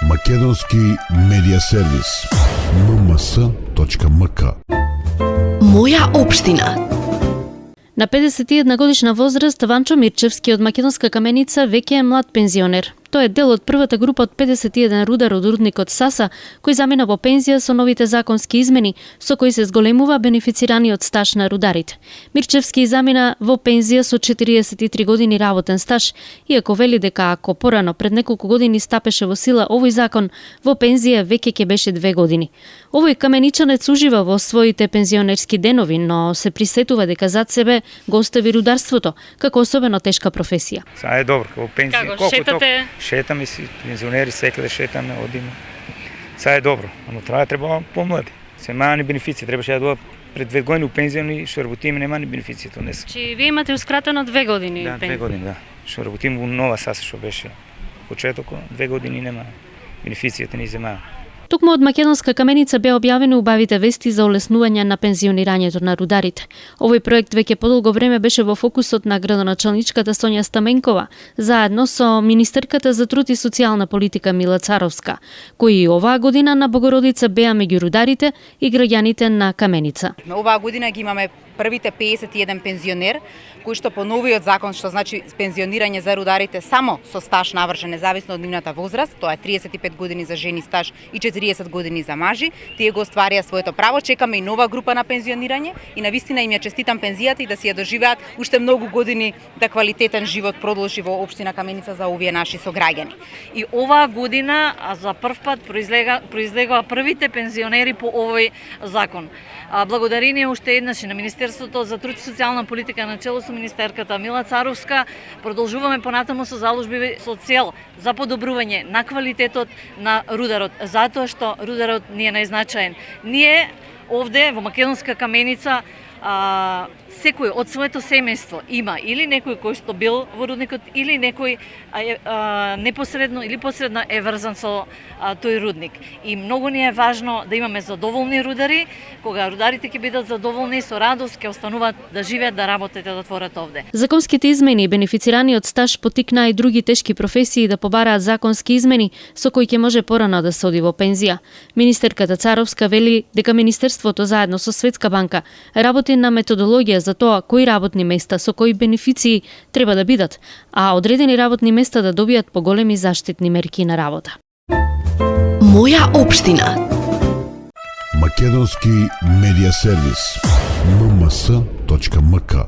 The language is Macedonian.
Македонски медиа сервис. mms.mk. Моја општина. На 51 годишна возраст Ванчо Мирчевски од Македонска Каменица веќе е млад пензионер. Тој е дел од првата група од 51 рудар од рудникот Саса, кој замина во пензија со новите законски измени, со кои се зголемува бенефицираниот стаж на рударите. Мирчевски замина во пензија со 43 години работен стаж, иако вели дека ако порано пред неколку години стапеше во сила овој закон, во пензија веќе ќе беше 2 години. Овој каменичанец ужива во своите пензионерски денови, но се присетува дека зад себе го остави рударството, како особено тешка професија. Сега е добро, како пензија. Како шетате? Шетаме си, пензионери, секаде шетаме, одиме. Сега е добро, ама треба помлади. Се нема ни бенефиција, требаше да доа пред 2 години у пензија и што работиме нема ни бенефиција, не се. Чи вие имате ускратено 2 години Да, 2 години, да. Што работиме во Нова Саса, што беше почетоко, 2 години нема бенефицијата ни земаа. Токму од Македонска Каменица беа објавени убавите вести за олеснување на пензионирањето на рударите. Овој проект веќе подолго време беше во фокусот на градоначалничката Сонја Стаменкова, заедно со министерката за труд и социјална политика Мила Царовска, кои и оваа година на Богородица беа меѓу рударите и граѓаните на Каменица. Оваа година ги имаме првите 51 пензионер, кои што по новиот закон, што значи пензионирање за рударите само со стаж навршен, независно од нивната возраст, тоа е 35 години за жени стаж и 40 години за мажи, тие го остварија своето право. Чекаме и нова група на пензионирање и навистина им ја честитам пензијата и да си ја доживеат уште многу години да квалитетен живот продолжи во општина Каменица за овие наши сограѓани. И оваа година за прв пат произлегоа првите пензионери по овој закон. Благодарение уште еднаш на Министерството за труд и социјална политика на чело со министерката Мила Царовска, продолжуваме понатаму со заложби со цел за подобрување на квалитетот на рударот, затоа што рударот ни е најзначаен. Ние овде во Македонска Каменица секој од своето семејство има или некој кој што бил во рудникот или некој непосредно или посредно е врзан со тој рудник. И многу ни е важно да имаме задоволни рудари, кога рударите ќе бидат задоволни, со радост ќе остануваат да живеат, да работат и да творат овде. Законските измени и бенефицираниот стаж потикнаа и други тешки професии да побараат законски измени со кои ќе може порано да се оди во пензија. Министерката Царовска вели дека Министерството заедно со Светска банка работи на методологија за тоа кои работни места со кои бенефиции треба да бидат, а одредени работни места да добијат поголеми заштитни мерки на работа. Моја општина. Македонски медиа сервис. mms.mk.